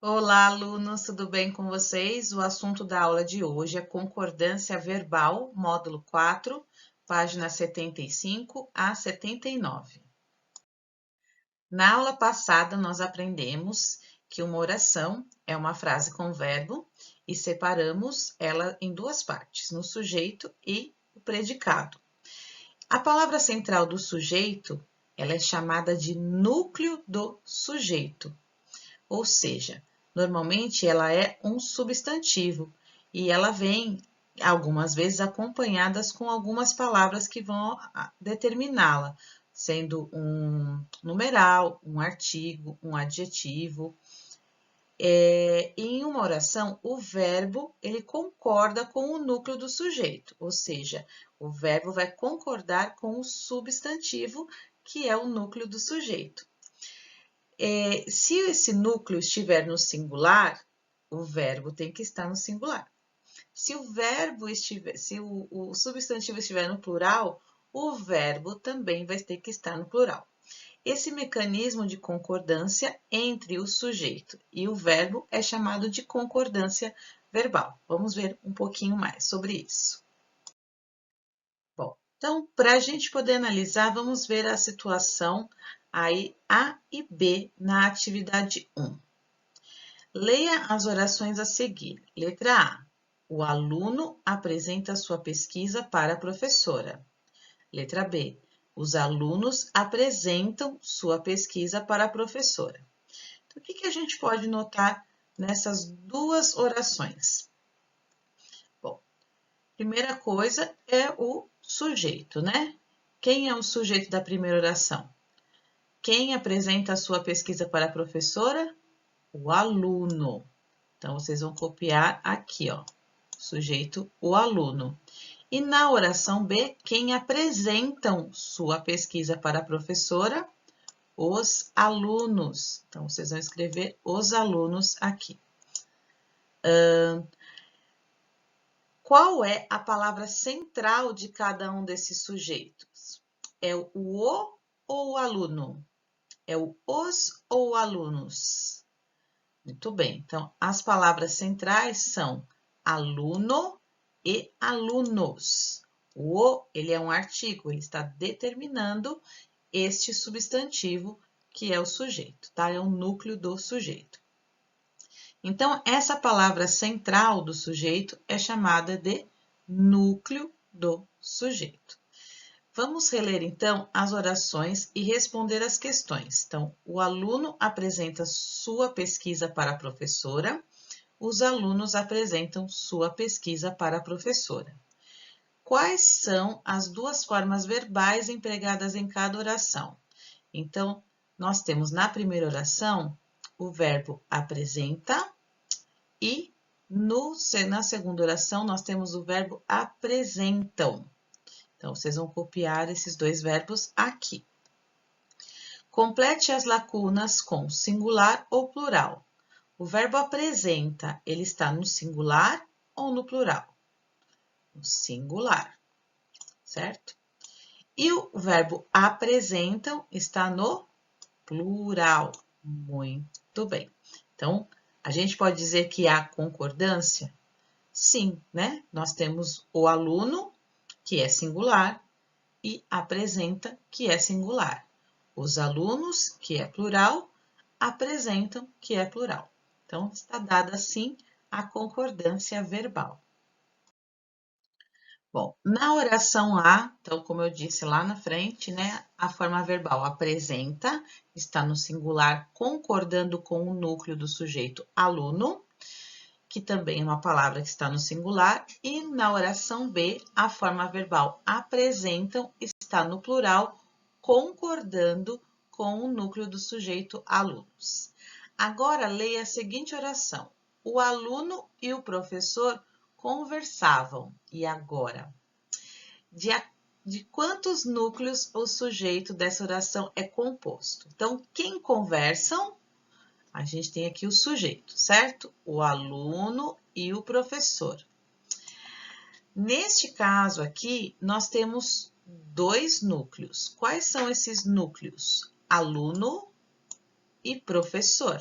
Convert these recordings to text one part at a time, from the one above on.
Olá, alunos, tudo bem com vocês? O assunto da aula de hoje é concordância verbal, módulo 4, página 75 a 79. Na aula passada, nós aprendemos que uma oração é uma frase com verbo e separamos ela em duas partes, no sujeito e o predicado. A palavra central do sujeito, ela é chamada de núcleo do sujeito, ou seja, normalmente ela é um substantivo e ela vem algumas vezes acompanhadas com algumas palavras que vão determiná-la, sendo um numeral, um artigo, um adjetivo. Em uma oração, o verbo ele concorda com o núcleo do sujeito, ou seja, o verbo vai concordar com o substantivo, que é o núcleo do sujeito. Se esse núcleo estiver no singular, o verbo tem que estar no singular. Se o substantivo estiver no plural, o verbo também vai ter que estar no plural. Esse mecanismo de concordância entre o sujeito e o verbo é chamado de concordância verbal. Vamos ver um pouquinho mais sobre isso. Bom, então, para a gente poder analisar, vamos ver a situação aí A e B na atividade 1. Leia as orações a seguir. Letra A. O aluno apresenta sua pesquisa para a professora. Letra B. Os alunos apresentam sua pesquisa para a professora. Então, o que a gente pode notar nessas duas orações? Bom, primeira coisa é o sujeito, né? Quem é o sujeito da primeira oração? Quem apresenta a sua pesquisa para a professora? O aluno. Então, vocês vão copiar aqui, ó, sujeito, o aluno. E na oração B, quem apresentam sua pesquisa para a professora? Os alunos. Então, vocês vão escrever os alunos aqui. Qual é a palavra central de cada um desses sujeitos? É o ou o aluno? É o os ou alunos? Muito bem, então as palavras centrais são aluno e alunos. O ele é um artigo, ele está determinando este substantivo que é o sujeito, tá? É o núcleo do sujeito. Então, essa palavra central do sujeito é chamada de núcleo do sujeito. Vamos reler então as orações e responder as questões. Então, o aluno apresenta sua pesquisa para a professora, os alunos apresentam sua pesquisa para a professora. Quais são as duas formas verbais empregadas em cada oração? Então, nós temos na primeira oração o verbo apresenta e na segunda oração nós temos o verbo apresentam. Então, vocês vão copiar esses dois verbos aqui. Complete as lacunas com singular ou plural. O verbo apresenta, ele está no singular ou no plural? No singular, certo? E o verbo apresentam está no plural. Muito bem. Então, a gente pode dizer que há concordância? Sim, né? Nós temos o aluno, que é singular, e apresenta, que é singular. Os alunos, que é plural, apresentam, que é plural. Então, está dada assim a concordância verbal. Bom, na oração A, então, como eu disse lá na frente, né, a forma verbal apresenta está no singular, concordando com o núcleo do sujeito aluno, que também é uma palavra que está no singular, e na oração B, a forma verbal apresentam está no plural, concordando com o núcleo do sujeito alunos. Agora, leia a seguinte oração. O aluno e o professor conversavam. E agora? De quantos núcleos o sujeito dessa oração é composto? Então, quem conversam? A gente tem aqui o sujeito, certo? O aluno e o professor. Neste caso aqui, nós temos dois núcleos. Quais são esses núcleos? Aluno e professor.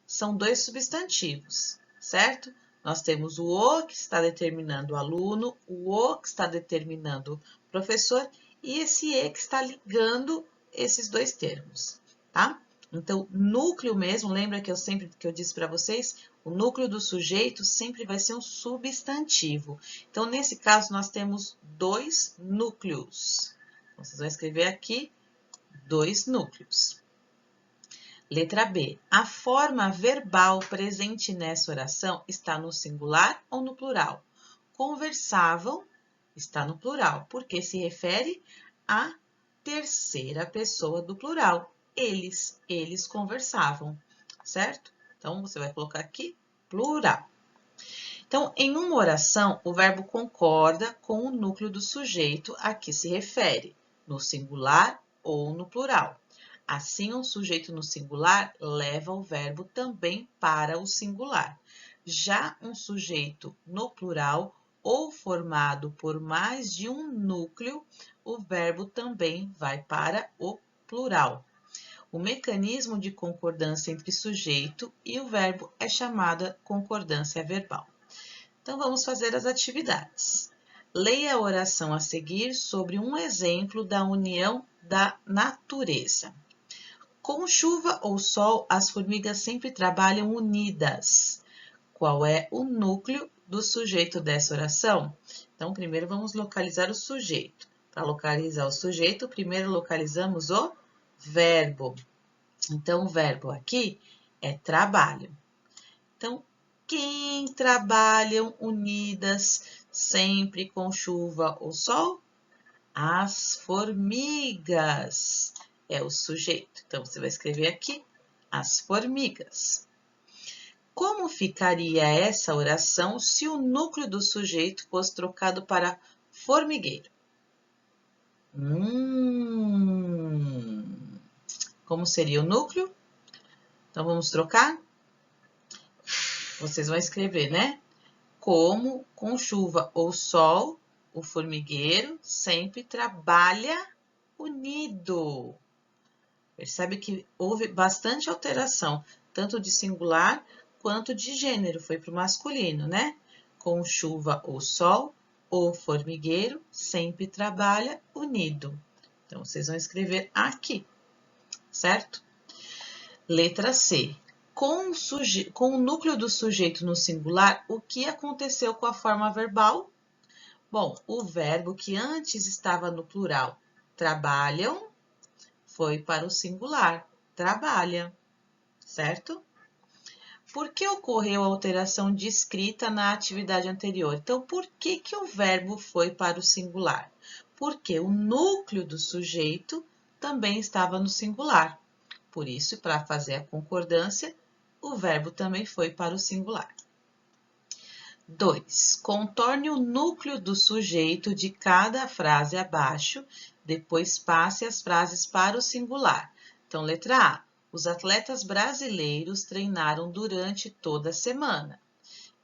são dois substantivos, certo? Nós temos o que está determinando o aluno, o que está determinando o professor e esse e que está ligando esses dois termos, tá? Então, núcleo mesmo, lembra que eu disse para vocês, o núcleo do sujeito sempre vai ser um substantivo. Então, nesse caso, nós temos dois núcleos. Então, vocês vão escrever aqui dois núcleos. Letra B. A forma verbal presente nessa oração está no singular ou no plural? Conversavam está no plural, porque se refere à terceira pessoa do plural. Eles conversavam, certo? Então, você vai colocar aqui plural. Então, em uma oração, o verbo concorda com o núcleo do sujeito a que se refere, no singular ou no plural. Assim, um sujeito no singular leva o verbo também para o singular. Já um sujeito no plural ou formado por mais de um núcleo, o verbo também vai para o plural. O mecanismo de concordância entre sujeito e o verbo é chamada concordância verbal. Então, vamos fazer as atividades. Leia a oração a seguir sobre um exemplo da união da natureza. Com chuva ou sol, as formigas sempre trabalham unidas. Qual é o núcleo do sujeito dessa oração? Então, primeiro vamos localizar o sujeito. Para localizar o sujeito, primeiro localizamos o verbo. Então, o verbo aqui é trabalho. Então, quem trabalham unidas sempre com chuva ou sol? As formigas é o sujeito. Então, você vai escrever aqui as formigas. Como ficaria essa oração se o núcleo do sujeito fosse trocado para formigueiro? Como seria o núcleo? Então, vamos trocar? Vocês vão escrever, né? Como com chuva ou sol, o formigueiro sempre trabalha unido. Percebe que houve bastante alteração, tanto de singular quanto de gênero, foi para o masculino, né? Com chuva ou sol, o formigueiro sempre trabalha unido. Então, vocês vão escrever aqui, certo? Letra C. Com o núcleo do sujeito no singular, o que aconteceu com a forma verbal? Bom, o verbo que antes estava no plural, trabalham, foi para o singular, trabalha, certo? Por que ocorreu a alteração de escrita na atividade anterior? Então, por que o verbo foi para o singular? Porque o núcleo do sujeito também estava no singular. Por isso, para fazer a concordância, o verbo também foi para o singular. 2. Contorne o núcleo do sujeito de cada frase abaixo, depois passe as frases para o singular. Então, letra A. Os atletas brasileiros treinaram durante toda a semana.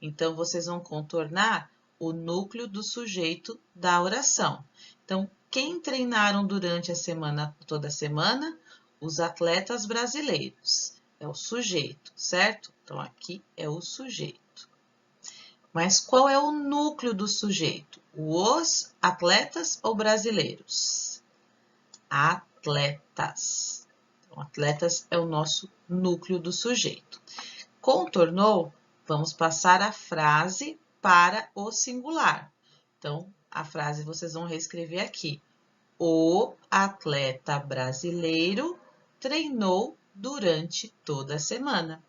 Então, vocês vão contornar o núcleo do sujeito da oração. Então, quem treinaram durante a semana, toda a semana? Os atletas brasileiros. É o sujeito, certo? Então, aqui é o sujeito. Mas qual é o núcleo do sujeito? Os atletas ou brasileiros? Atletas. Então, atletas é o nosso núcleo do sujeito. Contornou, vamos passar a frase para o singular. Então, a frase vocês vão reescrever aqui. O atleta brasileiro treinou durante toda a semana.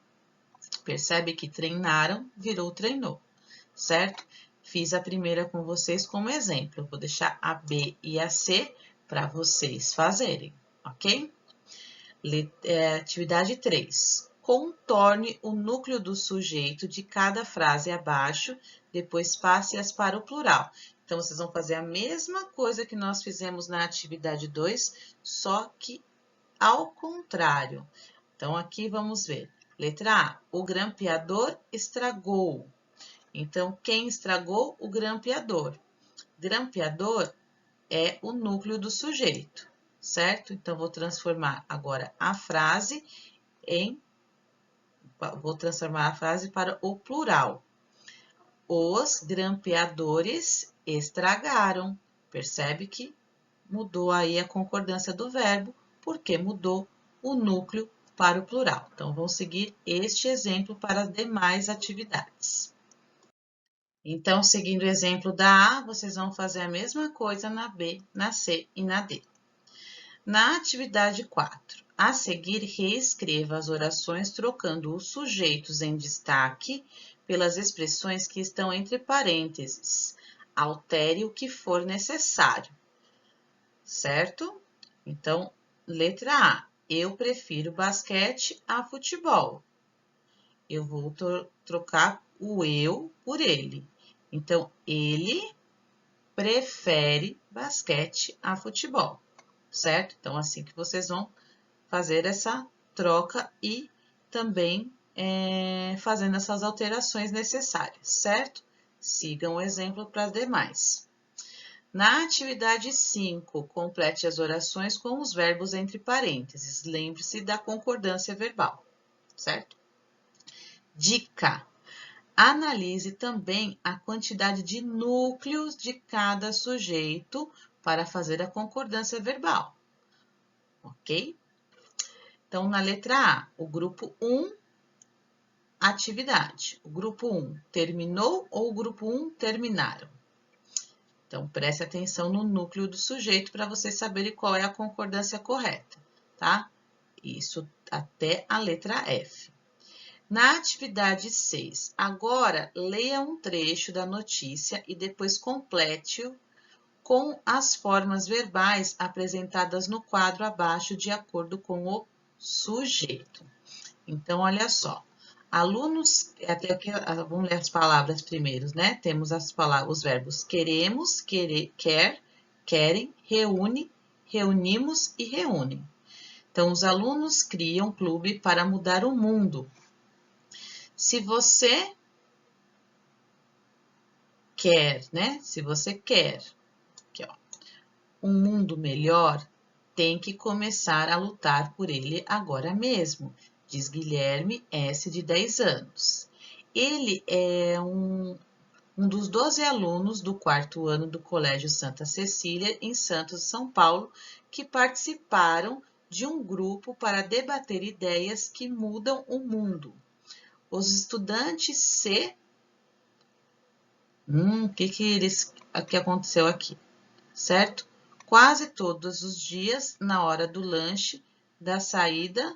Percebe que treinaram virou treinou, certo? Fiz a primeira com vocês como exemplo. Eu vou deixar a B e a C para vocês fazerem, ok? Atividade 3. Contorne o núcleo do sujeito de cada frase abaixo, depois passe-as para o plural. Então, vocês vão fazer a mesma coisa que nós fizemos na atividade 2, só que ao contrário. Então, aqui vamos ver. Letra A. O grampeador estragou. Então, quem estragou? O grampeador. Grampeador é o núcleo do sujeito, certo? Então, vou transformar agora a frase em vou transformar a frase para o plural. Os grampeadores estragaram. Percebe que mudou aí a concordância do verbo, porque mudou o núcleo para o plural. Então, vamos seguir este exemplo para as demais atividades. Então, seguindo o exemplo da A, vocês vão fazer a mesma coisa na B, na C e na D. Na atividade 4, a seguir, reescreva as orações trocando os sujeitos em destaque pelas expressões que estão entre parênteses. Altere o que for necessário, certo? Então, letra A, eu prefiro basquete a futebol. Eu vou trocar o eu por ele. Então, ele prefere basquete a futebol, certo? Então, assim que vocês vão fazer essa troca e também fazendo essas alterações necessárias, certo? Sigam o exemplo para as demais. Na atividade 5, complete as orações com os verbos entre parênteses. Lembre-se da concordância verbal, certo? Dica: analise também a quantidade de núcleos de cada sujeito para fazer a concordância verbal, ok? Então, na letra A, o grupo 1, atividade. O grupo 1 terminou ou o grupo 1 terminaram? Então, preste atenção no núcleo do sujeito para vocês saberem qual é a concordância correta, tá? Isso até a letra F. Na atividade 6, agora leia um trecho da notícia e depois complete-o com as formas verbais apresentadas no quadro abaixo de acordo com o sujeito. Então, olha só. Alunos, até aqui, vamos ler as palavras primeiro, né? Temos as palavras, os verbos queremos, quer, querem, reúne, reunimos e reúnem. Então, os alunos criam um clube para mudar o mundo. Se você quer, né? Se você quer aqui, ó, um mundo melhor, tem que começar a lutar por ele agora mesmo, diz Guilherme S., de 10 anos. Ele é um dos 12 alunos do 4º ano do Colégio Santa Cecília, em Santos, São Paulo, que participaram de um grupo para debater ideias que mudam o mundo. Os estudantes que aconteceu aqui, certo? Quase todos os dias, na hora do lanche, da saída,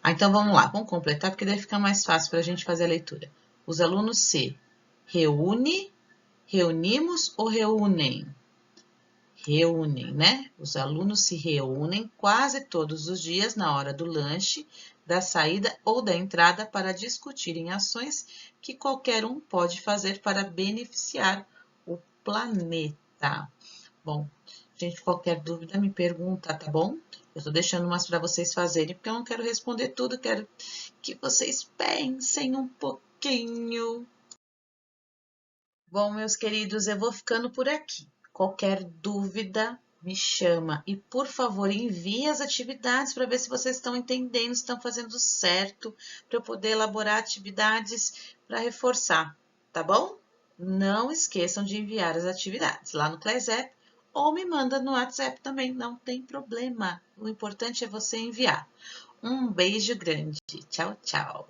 então, vamos lá, vamos completar, porque daí fica mais fácil para a gente fazer a leitura. Os alunos se reúne, reunimos ou reúnem? Reúnem, né? Os alunos se reúnem quase todos os dias na hora do lanche, da saída ou da entrada para discutirem ações que qualquer um pode fazer para beneficiar o planeta. Bom, gente, qualquer dúvida me pergunta, tá bom? Eu tô deixando umas para vocês fazerem, porque eu não quero responder tudo, quero que vocês pensem um pouquinho. Bom, meus queridos, eu vou ficando por aqui. Qualquer dúvida, me chama. E, por favor, envie as atividades para ver se vocês estão entendendo, se estão fazendo certo, para eu poder elaborar atividades para reforçar, tá bom? Não esqueçam de enviar as atividades lá no Class App ou me manda no WhatsApp também, não tem problema. O importante é você enviar. Um beijo grande. Tchau, tchau.